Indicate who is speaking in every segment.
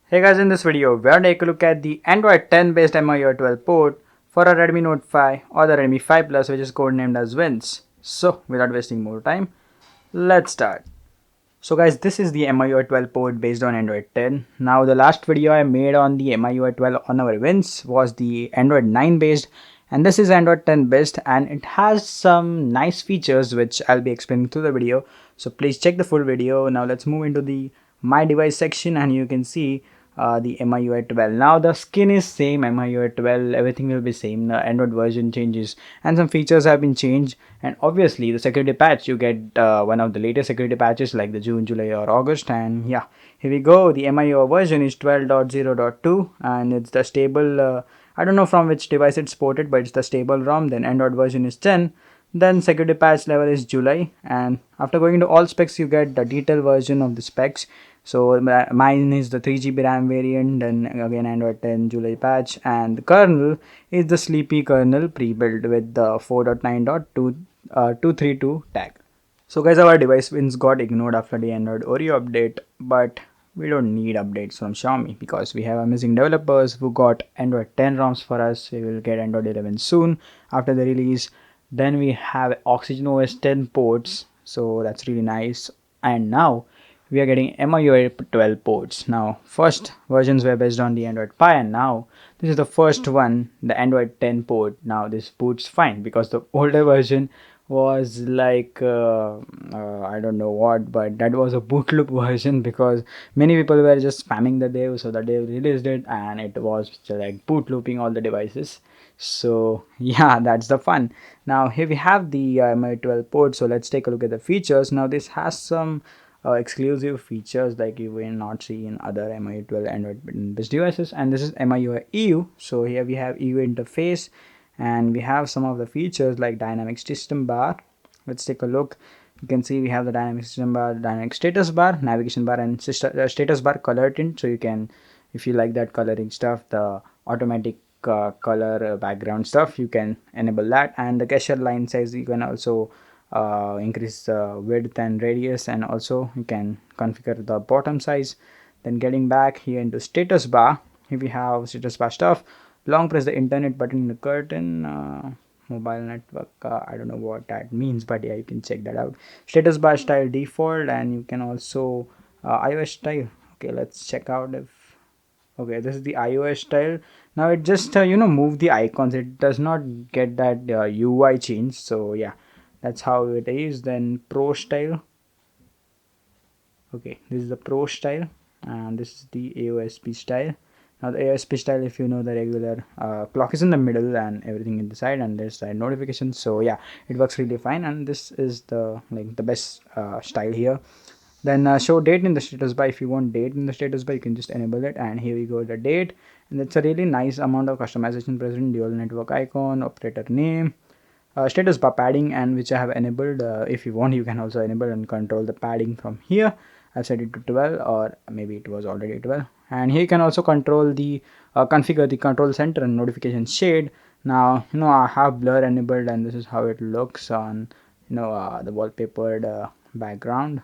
Speaker 1: Hey guys, in this video, we are taking a look at the Android 10 based MIUI 12 port for a Redmi Note 5 or the Redmi 5 Plus, which is codenamed as Wins. So, without wasting more time, let's start. So guys, this is the MIUI 12 port based on Android 10. Now the last video I made on the MIUI 12 on our Wins was the Android 9 based, and this is Android 10 based, and it has some nice features which I'll be explaining through the video. So please check the full video. Now let's move into the My Device section, and you can see the MIUI 12. Now the skin is same, MIUI 12, everything will be same. The Android version changes and some features have been changed, and obviously the security patch, you get one of the latest security patches like the June, July or August. And yeah, here we go. The MIUI version is 12.0.2 and it's the stable I don't know from which device it's ported, but it's the stable ROM. Then Android version is 10. Then security patch level is July, and after going to all specs you get the detailed version of the specs. So mine is the 3 GB RAM variant, then again Android 10 July patch, and the kernel is the sleepy kernel pre-built with the 4.9.232 tag. So guys, our device wins got ignored after the Android Oreo update, but we don't need updates from Xiaomi because we have amazing developers who got Android 10 ROMs for us. We will get Android 11 soon after the release. Then we have Oxygen OS 10 ports, so that's really nice. And now we are getting MIUI 12 ports. Now first versions were based on the Android Pie, and now this is the first one, the Android 10 port. Now this boots fine because the older version was like I don't know what, but that was a boot loop version because many people were just spamming the dev. So the dev released it and it was like boot looping all the devices. So yeah, that's the fun. Now here we have the MI 12 port. So let's take a look at the features. Now this has some exclusive features like you will not see in other MI 12 Android based devices, and this is MIUI EU. So here we have EU interface, and we have some of the features like dynamic system bar. Let's take a look. You can see we have the dynamic system bar, dynamic status bar, navigation bar, and status bar color tint. So you can, if you like that coloring stuff, the automatic color background stuff, you can enable that. And the gesture line size, you can also increase the width and radius, and also you can configure the bottom size. Then getting back here into status bar, here we have status bar stuff. Long press the internet button in the curtain, mobile network, I don't know what that means, but yeah, you can check that out. Status bar style default, and you can also iOS style. Okay, let's check out if, okay, this is the iOS style. Now it just move the icons, it does not get that UI change. So yeah, that's how it is. Then pro style, okay, this is the pro style, and this is the AOSP style. Now the AOSP style, if you know, the regular clock is in the middle and everything in the side, and there's side notifications. So yeah, it works really fine, and this is the the best style here. Then show date in the status bar. If you want date in the status bar, you can just enable it, and here we go, the date. And it's a really nice amount of customization present. Dual network icon, operator name, status bar padding, and which I have enabled. If you want, you can also enable and control the padding from here. I've set it to 12, or maybe it was already 12. And here you can also control the configure the control center and notification shade. Now I have blur enabled, and this is how it looks on the wallpapered background.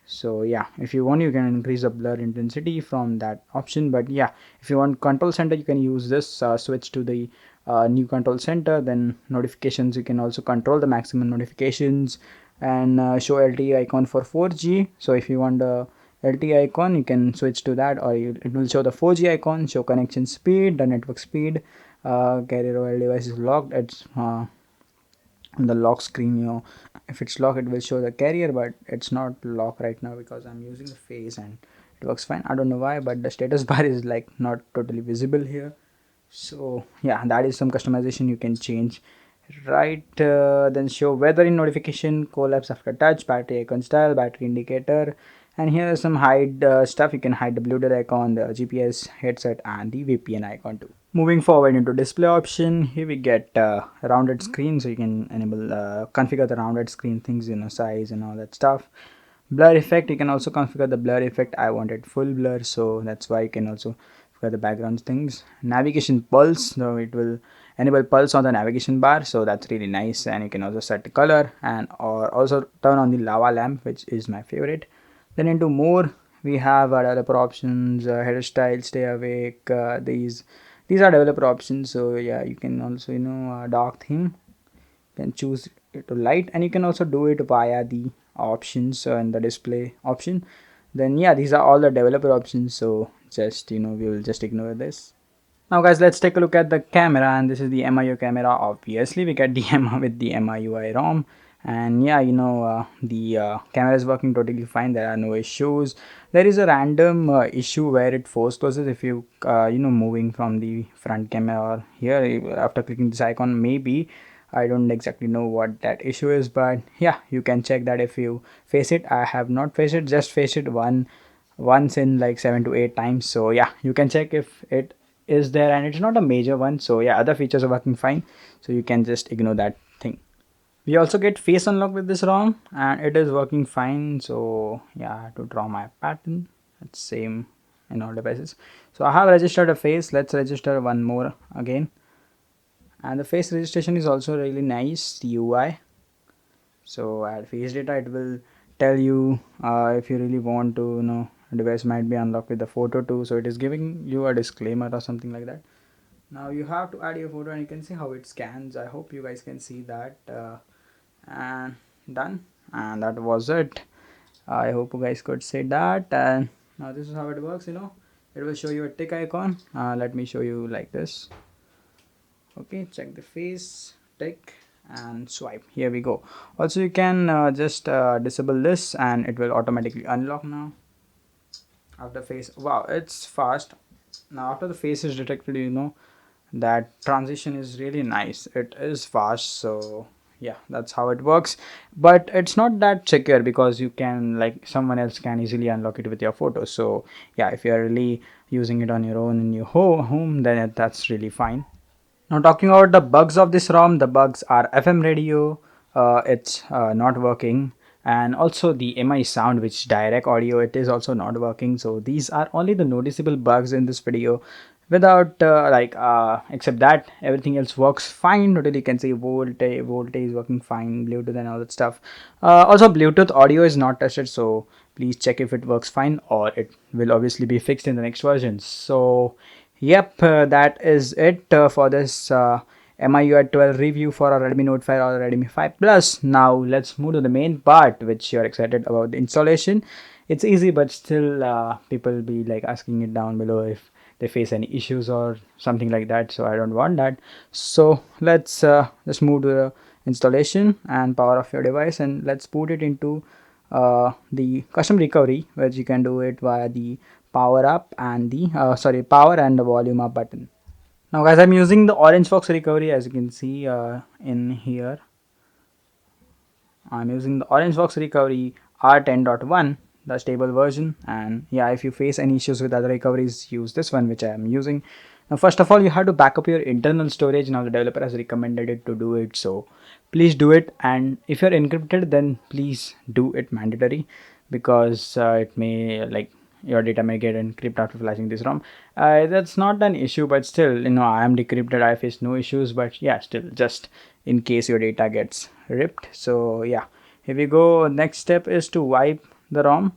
Speaker 1: So yeah, if you want, you can increase the blur intensity from that option. But yeah, if you want control center, you can use this, switch to the new control center. Then notifications, you can also control the maximum notifications, and show LTE icon for 4G. So if you want the LTE icon, you can switch to that, or it will show the 4G icon, show connection speed, the network speed, carrier while device is locked. It's the lock screen, if it's locked, it will show the carrier, but it's not locked right now because I'm using the face and it works fine. I don't know why, but the status bar is like not totally visible here. So yeah, that is some customization you can change, right? Then show weather in notification, collapse after touch, battery icon style, battery indicator, and here is some hide stuff. You can hide the Bluetooth icon, the GPS headset, and the VPN icon too. Moving forward into display option, here we get rounded screen, so you can enable configure the rounded screen things, size and all that stuff. Blur effect, you can also configure the blur effect. I wanted full blur, so that's why you can also configure the background things. Navigation pulse, so it will enable pulse on the navigation bar, so that's really nice. And you can also set the color, and or also turn on the lava lamp, which is my favorite. Then into more, we have developer options, header style, stay awake. These are developer options. So yeah, you can also dark theme. You can choose it to light, and you can also do it via the options in the display option. Then yeah, these are all the developer options. So just we will just ignore this. Now guys, let's take a look at the camera, and this is the MIU camera. Obviously we get the with the MIUI ROM, and yeah, the camera is working totally fine. There are no issues. There is a random issue where it force closes if you moving from the front camera or here after clicking this icon. Maybe I don't exactly know what that issue is, but yeah, you can check that if you face it. I have not faced it, just faced it once in like 7 to 8 times. So yeah, you can check if it is there, and it's not a major one. So yeah, other features are working fine, so you can just ignore that thing. We also get face unlock with this ROM, and it is working fine. So yeah, I have to draw my pattern. It's same in all devices. So I have registered a face. Let's register one more again, and the face registration is also really nice, the UI. So at face data it will tell you if you really want to device might be unlocked with the photo too. So it is giving you a disclaimer or something like that. Now you have to add your photo, and you can see how it scans. I hope you guys can see that. And done, and that was it. I hope you guys could see that. And now this is how it works. It will show you a tick icon. Let me show you like this. Okay, check the face, tick, and swipe. Here we go. Also you can just disable this, and it will automatically unlock now after face. Wow, it's fast. Now after the face is detected, that transition is really nice. It is fast. So yeah, that's how it works, but it's not that secure because you can, like, someone else can easily unlock it with your photo. So yeah, if you're really using it on your own in your home, then that's really fine. Now talking about the bugs of this ROM, the bugs are FM radio, it's not working, and also the MI sound, which direct audio, it is also not working. So these are only the noticeable bugs in this video. Without except that, everything else works fine. Totally, you can see voltage is working fine, Bluetooth and all that stuff. Also Bluetooth audio is not tested, so please check if it works fine, or it will obviously be fixed in the next version. So yep, that is it for this MIUI 12 review for a Redmi Note 5 or Redmi 5 Plus. Now let's move to the main part, which you're excited about, the installation. It's easy, but still people will be like asking it down below if they face any issues or something like that. So I don't want that. So let's just move to the installation and power off your device, and let's put it into the custom recovery, which you can do it via the power up and the power and the volume up button. Now guys, I'm using the OrangeFox recovery. As you can see in here, I'm using the OrangeFox recovery R10.1, the stable version. And yeah, if you face any issues with other recoveries, use this one, which I am using. Now first of all, you have to back up your internal storage. Now the developer has recommended it to do it, so please do it. And if you're encrypted, then please do it mandatory, because it may, like, your data may get encrypted after flashing this ROM. That's not an issue, but still, I am decrypted, I face no issues. But yeah, still, just in case your data gets ripped. So yeah, here we go. Next step is to wipe the ROM.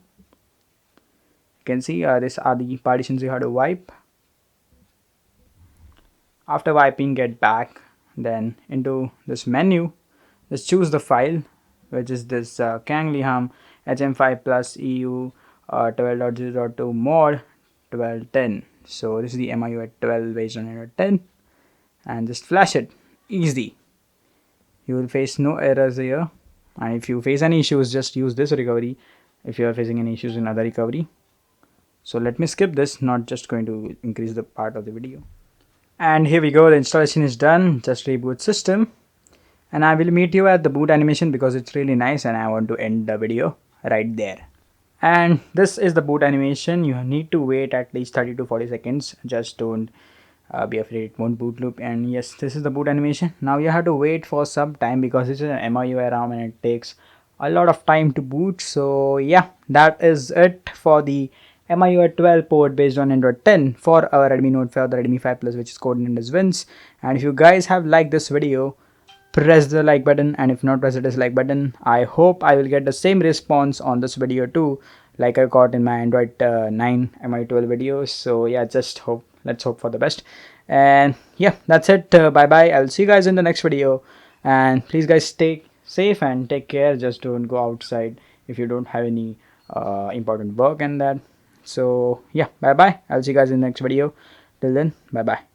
Speaker 1: You can see these are the partitions you have to wipe. After wiping, get back then into this menu. Just choose the file, which is this KangLiham HM5 plus EU 12.0.2 mod 1210. So this is the MIUI 12 based on Android 10, and just flash it. Easy. You will face no errors here, and if you face any issues, just use this recovery if you are facing any issues in other recovery. So let me skip this, not just going to increase the part of the video. And here we go, the installation is done. Just reboot system, and I will meet you at the boot animation because it's really nice, and I want to end the video right there. And this is the boot animation. You need to wait at least 30 to 40 seconds. Just don't be afraid it won't boot loop. And yes, this is the boot animation. Now you have to wait for some time because this is an MIUI ROM and it takes a lot of time to boot. So yeah, that is it for the MIUI 12 port based on Android 10 for our Redmi Note 5 or the Redmi 5 Plus, which is codenamed as Wins. And if you guys have liked this video, press the like button, and if not, press the dislike button. I hope I will get the same response on this video too. like I got in my Android 9 MI12 videos. So yeah, let's hope for the best. And yeah, that's it. Bye bye. I'll see you guys in the next video. And please guys, stay safe and take care. Just don't go outside if you don't have any important work and that. So yeah, bye bye. I'll see you guys in the next video. Till then, bye bye.